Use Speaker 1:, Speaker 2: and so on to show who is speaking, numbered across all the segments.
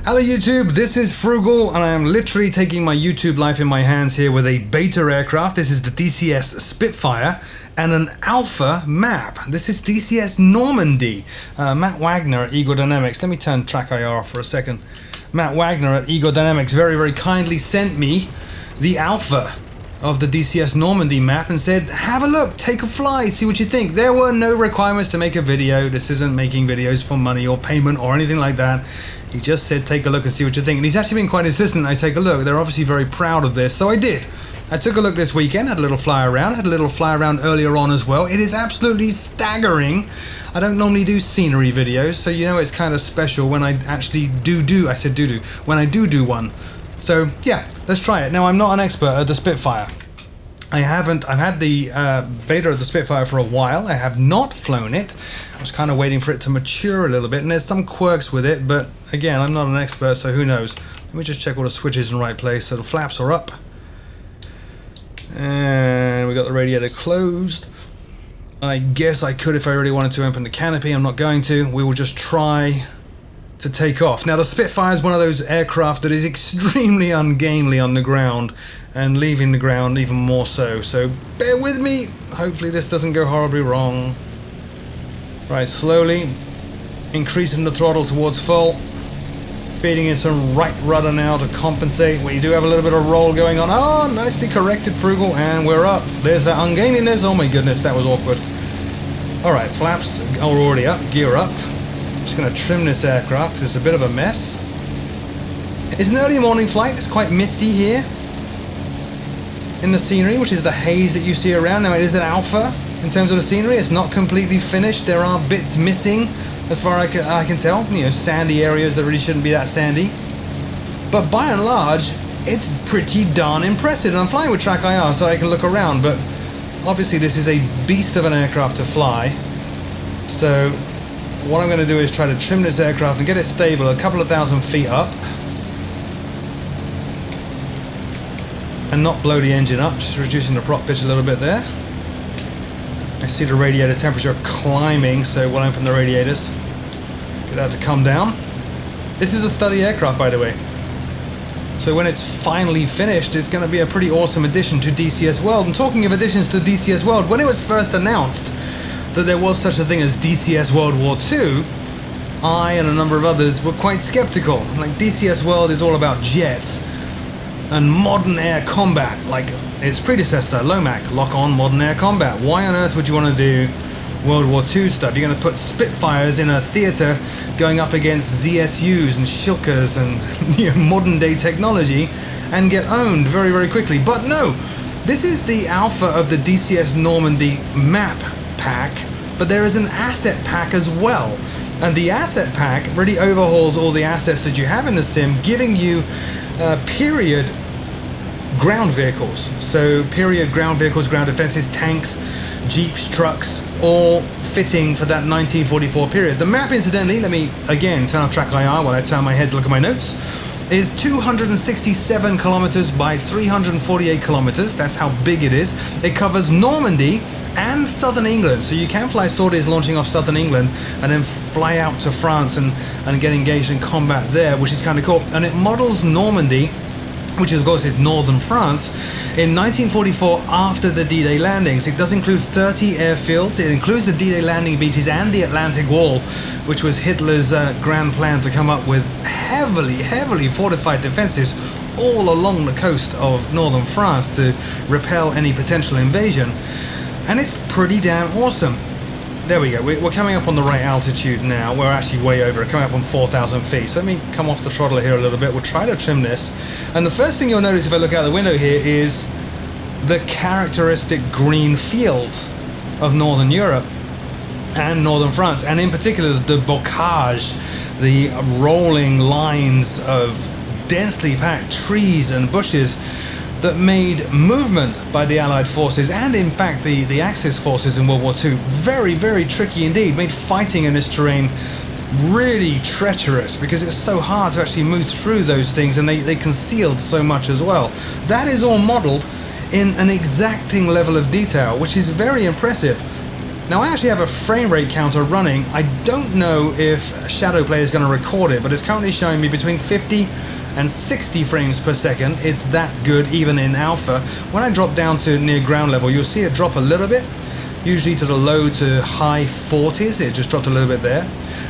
Speaker 1: Hello YouTube, this is Frugal and I am literally taking my YouTube life in my hands here with a beta aircraft. This is the DCS Spitfire and an alpha map. This is DCS Normandy. Matt Wagner at Ego Dynamics. Let me turn track IR off for a second. Matt Wagner at Ego Dynamics very kindly sent me the alpha of the DCS Normandy map and said, have a look, take a fly, see what you think. There were no requirements to make a video. This isn't making videos for money or payment or anything like that. He just said take a look and see what you think, and he's actually been quite insistent I take a look. They're obviously very proud of this, so I did. I took a look this weekend, had a little fly around, had a little fly around earlier on as well. It is absolutely staggering. I don't normally do scenery videos, so you know it's kind of special when I actually when I do one. So yeah, let's try it. Now I'm not an expert at the Spitfire. I've had the beta of the Spitfire for a while. I have not flown it. I was kind of waiting for it to mature a little bit, and there's some quirks with it, but again, I'm not an expert, so who knows. Let me just check all the switches in the right place. So the flaps are up. And we got the radiator closed. I guess I could if I really wanted to open the canopy. I'm not going to. We will just try to take off. Now the Spitfire is one of those aircraft that is extremely ungainly on the ground and leaving the ground even more so. So bear with me. Hopefully this doesn't go horribly wrong. Right, slowly increasing the throttle towards full. Feeding in some right rudder now to compensate. We do have a little bit of roll going on. Oh, nicely corrected, Frugal, and we're up. There's that ungainliness. Oh my goodness, that was awkward. Alright, flaps are already up, gear up. Just going to trim this aircraft because it's a bit of a mess. It's an early morning flight. It's quite misty here in the scenery, which is the haze that you see around. Now it is an alpha in terms of the scenery. It's not completely finished. There are bits missing as far as I can tell. You know, sandy areas that really shouldn't be that sandy. But by and large, it's pretty darn impressive. And I'm flying with track IR so I can look around, but obviously this is a beast of an aircraft to fly. So what I'm going to do is try to trim this aircraft and get it stable a couple of thousand feet up and not blow the engine up, just reducing the prop pitch a little bit there. I see the radiator temperature climbing, so we'll open the radiators, get that to come down. This is a study aircraft, by the way, so when it's finally finished, it's going to be a pretty awesome addition to DCS World. And talking of additions to DCS World, when it was first announced that there was such a thing as DCS World War II, I and a number of others were quite skeptical. Like, DCS World is all about jets and modern air combat, like its predecessor, LOMAC, Lock-On Modern Air Combat. Why on earth would you want to do World War II stuff? You're going to put Spitfires in a theater going up against ZSUs and Shilkas and modern day technology and get owned very quickly. But no, this is the alpha of the DCS Normandy map pack, but there is an asset pack as well, and the asset pack really overhauls all the assets that you have in the sim, giving you period ground vehicles. So period ground vehicles, ground defenses, tanks, jeeps, trucks, all fitting for that 1944 period. The map, incidentally, let me again turn off track IR while I turn my head to look at my notes, is 267 kilometers by 348 kilometers. That's how big it is. It covers Normandy and southern England, so you can fly sorties launching off southern England and then fly out to France and get engaged in combat there, which is kind of cool. And it models Normandy, which is of course in northern France, in 1944 after the D-Day landings. It does include 30 airfields. It includes the D-Day landing beaches and the Atlantic Wall, which was Hitler's grand plan to come up with heavily fortified defenses all along the coast of northern France to repel any potential invasion. And it's pretty damn awesome. There we go, we're coming up on the right altitude now. We're actually way over it, coming up on 4,000 feet. So let me come off the throttle here a little bit. We'll try to trim this. And the first thing you'll notice if I look out the window here is the characteristic green fields of Northern Europe and Northern France. And in particular, the bocage, the rolling lines of densely packed trees and bushes that made movement by the Allied forces and in fact the Axis forces in World War II very tricky indeed, made fighting in this terrain really treacherous because it's so hard to actually move through those things, and they concealed so much as well. That is all modelled in an exacting level of detail, which is very impressive. Now I actually have a frame rate counter running. I don't know if Shadowplay is going to record it, but it's currently showing me between 50 and 60 frames per second. It's that good even in alpha. When I drop down to near ground level, you'll see it drop a little bit, usually to the low to high 40s. It just dropped a little bit there.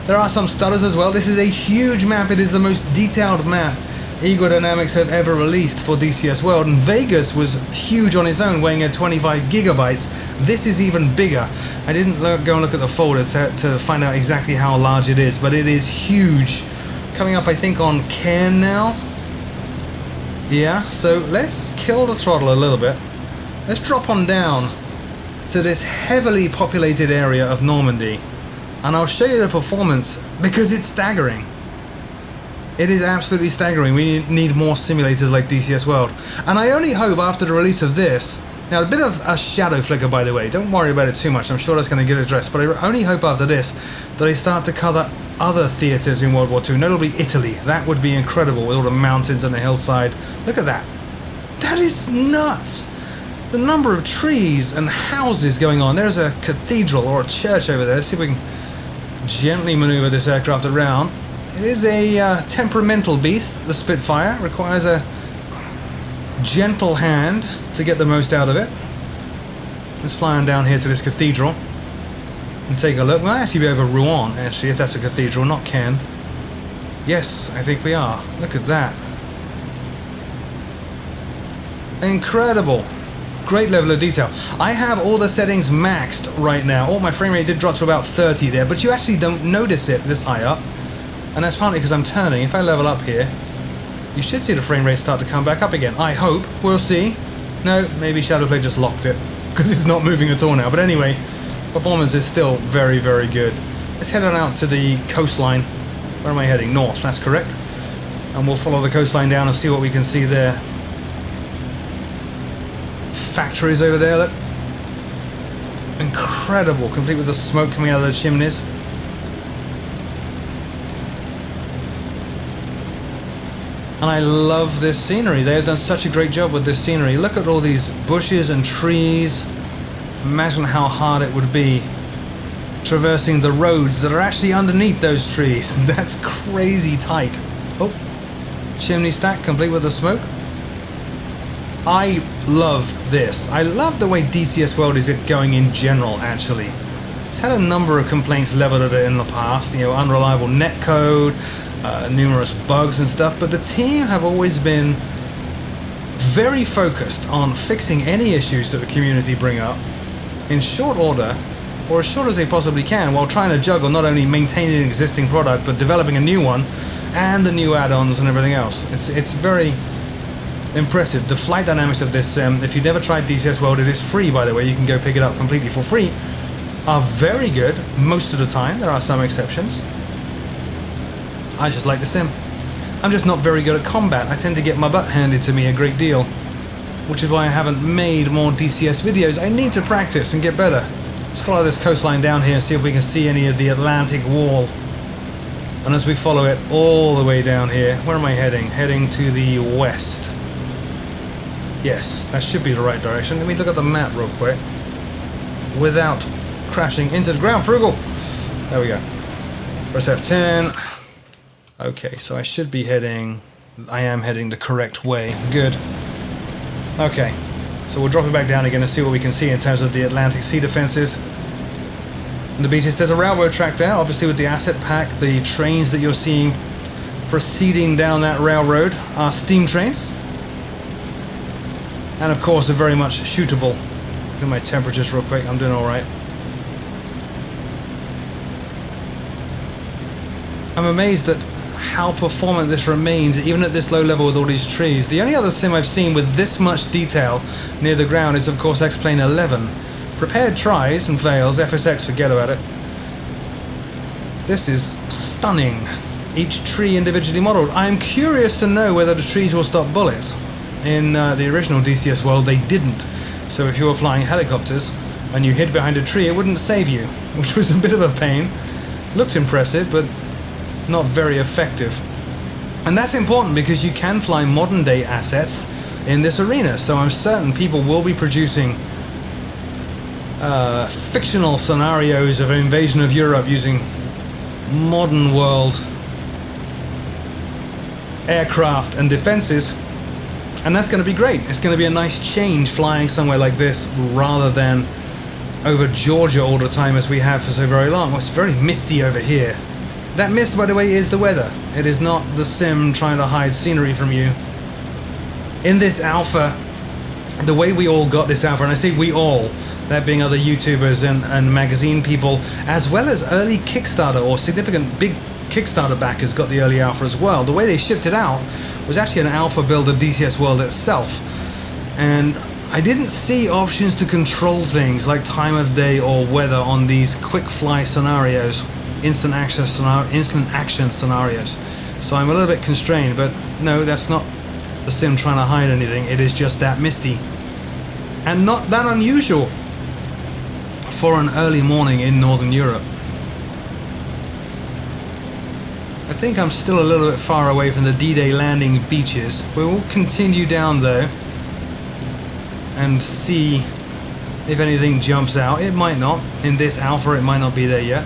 Speaker 1: There are some stutters as well. This is a huge map. It is the most detailed map Eagle Dynamics have ever released for DCS World, and Vegas was huge on its own, weighing at 25 gigabytes. This is even bigger. I didn't go and look at the folder to find out exactly how large it is, but it is huge. Coming up, I think, on Cairn now. Yeah, so let's kill the throttle a little bit. Let's drop on down to this heavily populated area of Normandy, and I'll show you the performance because it's staggering. It is absolutely staggering. We need more simulators like DCS World. And I only hope after the release of this, now a bit of a shadow flicker by the way, don't worry about it too much, I'm sure that's going to get addressed, but I only hope after this that they start to cover other theatres in World War II, notably Italy. That would be incredible with all the mountains and the hillside. Look at that. That is nuts! The number of trees and houses going on. There's a cathedral or a church over there. Let's see if we can gently maneuver this aircraft around. It is a temperamental beast, the Spitfire. Requires a gentle hand to get the most out of it. Let's fly on down here to this cathedral and take a look. We'll actually be over Rouen, actually, if that's a cathedral, not Caen. Yes, I think we are. Look at that. Incredible. Great level of detail. I have all the settings maxed right now. Oh, my frame rate did drop to about 30 there, but you actually don't notice it this high up. And that's partly because I'm turning. If I level up here, you should see the frame rate start to come back up again. I hope. We'll see. No, maybe Shadowplay just locked it because it's not moving at all now. But anyway, performance is still very, very good. Let's head on out to the coastline. Where am I heading? North, that's correct. And we'll follow the coastline down and see what we can see there. Factories over there, look. Incredible, complete with the smoke coming out of the chimneys. And I love this scenery. They have done such a great job with this scenery. Look at all these bushes and trees. Imagine how hard it would be traversing the roads that are actually underneath those trees. That's crazy tight. Oh, chimney stack complete with the smoke. I love this. I love the way DCS World is going in general, actually. It's had a number of complaints leveled at it in the past, you know, unreliable netcode, numerous bugs and stuff, but the team have always been very focused on fixing any issues that the community bring up in short order, or as short as they possibly can, while trying to juggle not only maintaining an existing product, but developing a new one, and the new add-ons and everything else. It's very impressive. The flight dynamics of this, if you've never tried DCS World, it is free by the way, you can go pick it up completely for free, are very good most of the time. There are some exceptions. I just like the sim. I'm just not very good at combat. I tend to get my butt handed to me a great deal, which is why I haven't made more DCS videos. I need to practice and get better. Let's follow this coastline down here and see if we can see any of the Atlantic Wall. And as we follow it all the way down here, where am I heading? Heading to the west. Yes, that should be the right direction. Let me look at the map real quick without crashing into the ground. Frugal! There we go. Press F10. Okay, so I should be heading... I am heading the correct way. Good. Okay, so we'll drop it back down again and see what we can see in terms of the Atlantic sea defenses. And the beaches, there's a railroad track there, obviously with the asset pack. The trains that you're seeing proceeding down that railroad are steam trains. And of course, they're very much shootable. Look at my temperatures real quick, I'm doing alright. I'm amazed at how performant this remains, even at this low level with all these trees. The only other sim I've seen with this much detail near the ground is of course X-Plane 11. Prepared tries and fails, FSX forget about it. This is stunning. Each tree individually modelled. I'm curious to know whether the trees will stop bullets. In the original DCS World they didn't. So if you were flying helicopters and you hid behind a tree, it wouldn't save you, which was a bit of a pain. Looked impressive, but not very effective. And that's important because you can fly modern day assets in this arena, so I'm certain people will be producing fictional scenarios of invasion of Europe using modern world aircraft and defenses, and that's going to be great. It's going to be a nice change flying somewhere like this rather than over Georgia all the time as we have for so very long. Well, it's very misty over here. That mist, by the way, is the weather. It is not the sim trying to hide scenery from you. In this alpha, the way we all got this alpha, and I say we all, that being other YouTubers and magazine people, as well as early Kickstarter or significant big Kickstarter backers got the early alpha as well. The way they shipped it out was actually an alpha build of DCS World itself. And I didn't see options to control things like time of day or weather on these quick fly scenarios, instant action scenarios. So I'm a little bit constrained, but no, that's not the sim trying to hide anything. It is just that misty. And not that unusual for an early morning in Northern Europe. I think I'm still a little bit far away from the D-Day landing beaches. We will continue down though and see if anything jumps out. It might not. In this alpha it might not be there yet.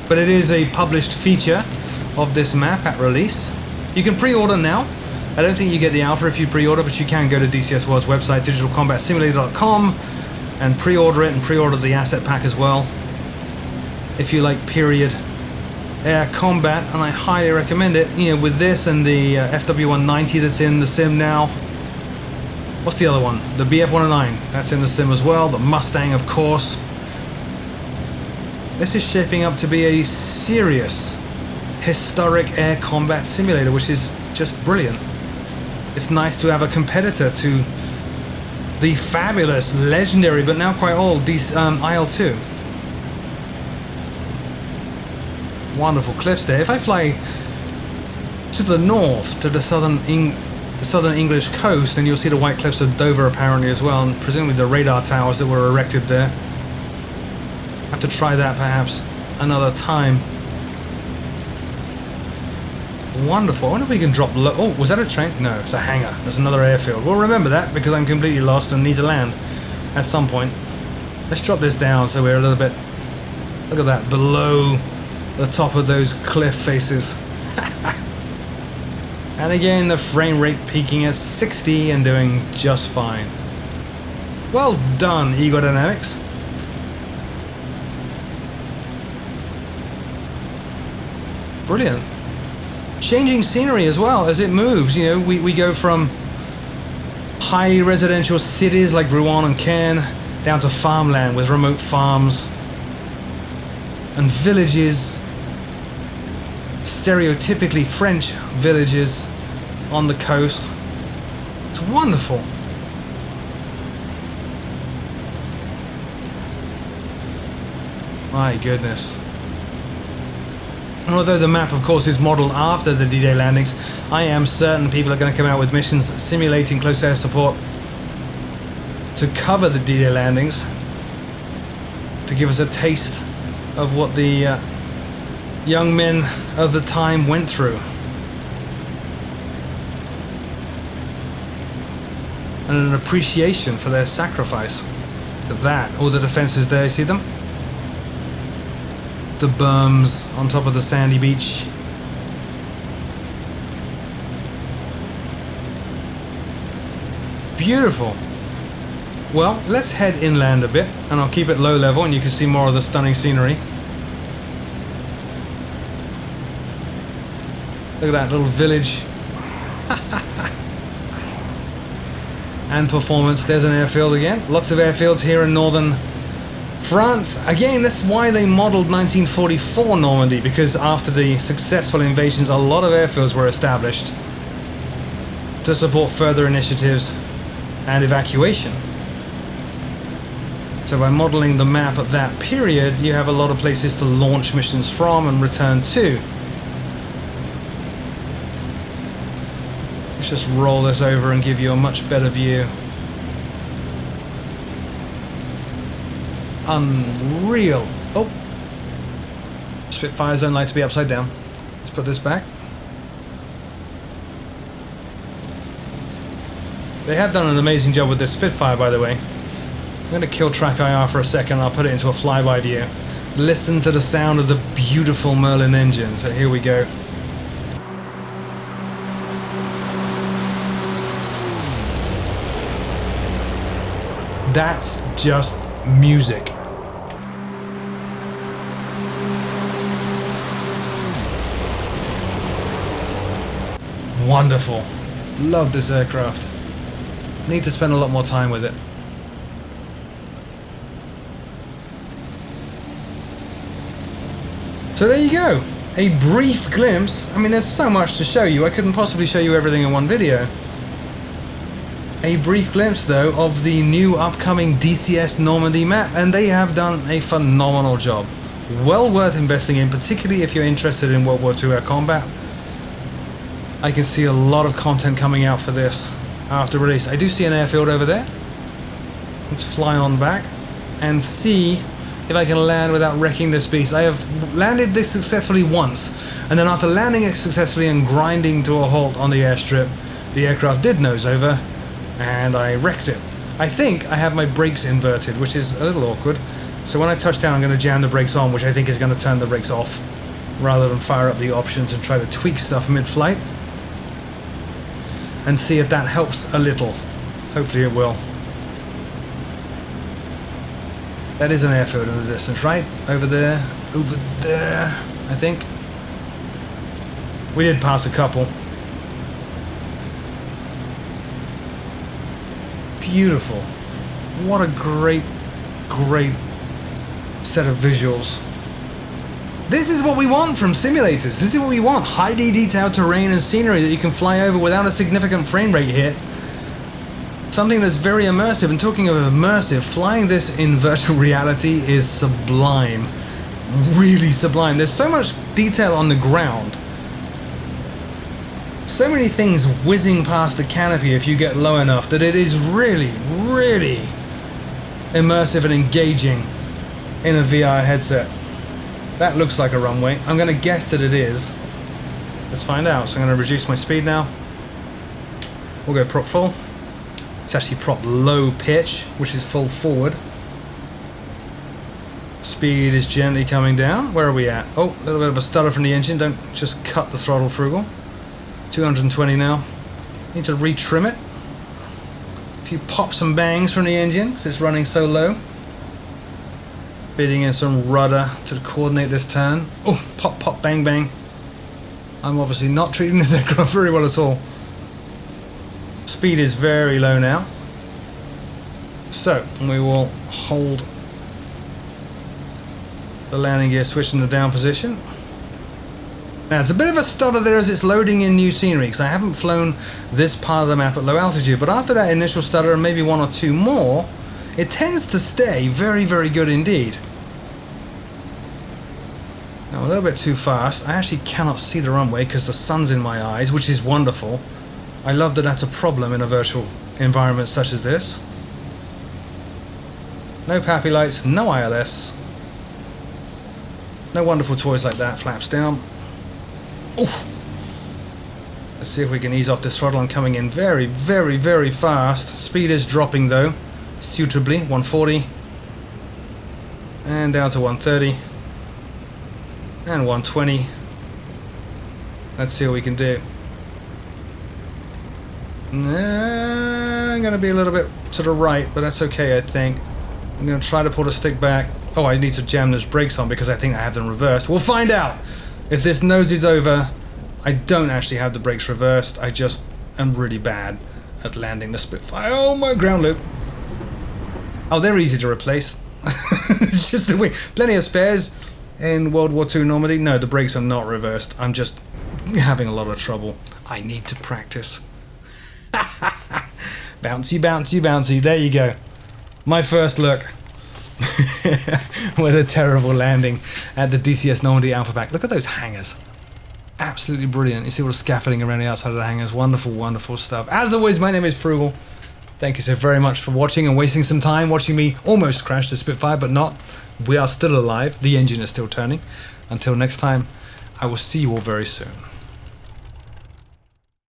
Speaker 1: But it is a published feature of this map at release. You can pre-order now. I don't think you get the alpha if you pre-order, but you can go to DCS World's website, digitalcombatsimulator.com, and pre-order it, and pre-order the asset pack as well if you like period air combat, and I highly recommend it. You know, with this and the FW190 that's in the sim now. What's the other one? The BF109, that's in the sim as well. The Mustang, of course. This is shaping up to be a serious historic air combat simulator, which is just brilliant. It's nice to have a competitor to the fabulous, legendary, but now quite old IL-2. Wonderful cliffs there. If I fly to the north, to the southern English coast, then you'll see the white cliffs of Dover apparently as well, and presumably the radar towers that were erected there. Have to try that perhaps another time. Wonderful. I wonder if we can drop low. Oh, was that a train? No, it's a hangar. There's another airfield. We'll remember that because I'm completely lost and need to land at some point. Let's drop this down so we're a little bit, look at that, below the top of those cliff faces. And again, the frame rate peaking at 60 and doing just fine. Well done, Ego Dynamics. Brilliant. Changing scenery as well as it moves. You know, we go from highly residential cities like Rouen and Caen down to farmland with remote farms and villages, stereotypically French villages on the coast. It's wonderful. My goodness. And although the map, of course, is modelled after the D-Day landings, I am certain people are going to come out with missions simulating close air support to cover the D-Day landings, to give us a taste of what the young men of the time went through. And an appreciation for their sacrifice. To that, all the defences there, you see them? The berms on top of the sandy beach. Beautiful. Well, let's head inland a bit, and I'll keep it low level and you can see more of the stunning scenery. Look at that little village. And performance. There's an airfield again. Lots of airfields here in northern France. Again, that's why they modelled 1944 Normandy, because after the successful invasions, a lot of airfields were established to support further initiatives and evacuation. So by modelling the map at that period, you have a lot of places to launch missions from and return to. Let's just roll this over and give you a much better view. Unreal. Oh, Spitfires don't like to be upside down. Let's put this back. They have done an amazing job with this Spitfire, by the way. I'm going to kill track IR for a second. I'll put it into a flyby view. Listen to the sound of the beautiful Merlin engine. So here we go. That's just music. Wonderful. Love this aircraft. Need to spend a lot more time with it. So there you go. A brief glimpse. I mean, there's so much to show you. I couldn't possibly show you everything in one video. A brief glimpse, though, of the new upcoming DCS Normandy map, and they have done a phenomenal job. Well worth investing in, particularly if you're interested in World War II air combat. I can see a lot of content coming out for this after release. I do see an airfield over there. Let's fly on back and see if I can land without wrecking this beast. I have landed this successfully once, and then after landing it successfully and grinding to a halt on the airstrip, the aircraft did nose over, and I wrecked it. I think I have my brakes inverted, which is a little awkward. So when I touch down, I'm going to jam the brakes on, which I think is going to turn the brakes off, rather than fire up the options and try to tweak stuff mid-flight. And see if that helps a little. Hopefully it will. That is an airfield in the distance, right? Over there, I think. We did pass a couple. Beautiful. What a great set of visuals. This is what we want from simulators. This is what we want. Highly detailed terrain and scenery that you can fly over without a significant frame rate hit. Something that's very immersive. And talking of immersive, flying this in virtual reality is sublime. Really sublime. There's so much detail on the ground. So many things whizzing past the canopy if you get low enough that it is really immersive and engaging in a VR headset. That looks like a runway. I'm going to guess that it is. Let's find out. So I'm going to reduce my speed now. We'll go prop full. It's actually prop low pitch, which is full forward. Speed is gently coming down. Where are we at? Oh, a little bit of a stutter from the engine. Don't just cut the throttle, Frugal. 220 now. Need to retrim it. A few pops and bangs from the engine because it's running so low. Bidding in some rudder to coordinate this turn. Oh, pop, pop, bang, bang. I'm obviously not treating this aircraft very well at all. Speed is very low now. So, we will hold the landing gear switch in the down position. Now, it's a bit of a stutter there as it's loading in new scenery, because I haven't flown this part of the map at low altitude, but after that initial stutter and maybe one or two more, it tends to stay very good indeed. Now, a little bit too fast. I actually cannot see the runway because the sun's in my eyes, which is wonderful. I love that that's a problem in a virtual environment such as this. No PAPI lights, no ILS. No wonderful toys like that. Flaps down. Oof. Let's see if we can ease off this throttle. I'm coming in very fast. Speed is dropping though, suitably. 140. And down to 130. And 120. Let's see what we can do. I'm going to be a little bit to the right, but that's okay, I think. I'm going to try to pull the stick back. Oh, I need to jam those brakes on because I think I have them reversed. We'll find out. If this noses over, I don't actually have the brakes reversed. I just am really bad at landing the Spitfire. Oh, my ground loop. Oh, they're easy to replace. It's just a wing. Plenty of spares in World War II Normandy. No, the brakes are not reversed. I'm just having a lot of trouble. I need to practice. Bouncy, bouncy, bouncy. There you go. My first look. With a terrible landing at the DCS Normandy Alpha Pack. Look at those hangars. Absolutely brilliant. You see all the scaffolding around the outside of the hangars. Wonderful stuff. As always, my name is Frugal. Thank you so very much for watching and wasting some time watching me almost crash the Spitfire, but not. We are still alive. The engine is still turning. Until next time, I will see you all very soon.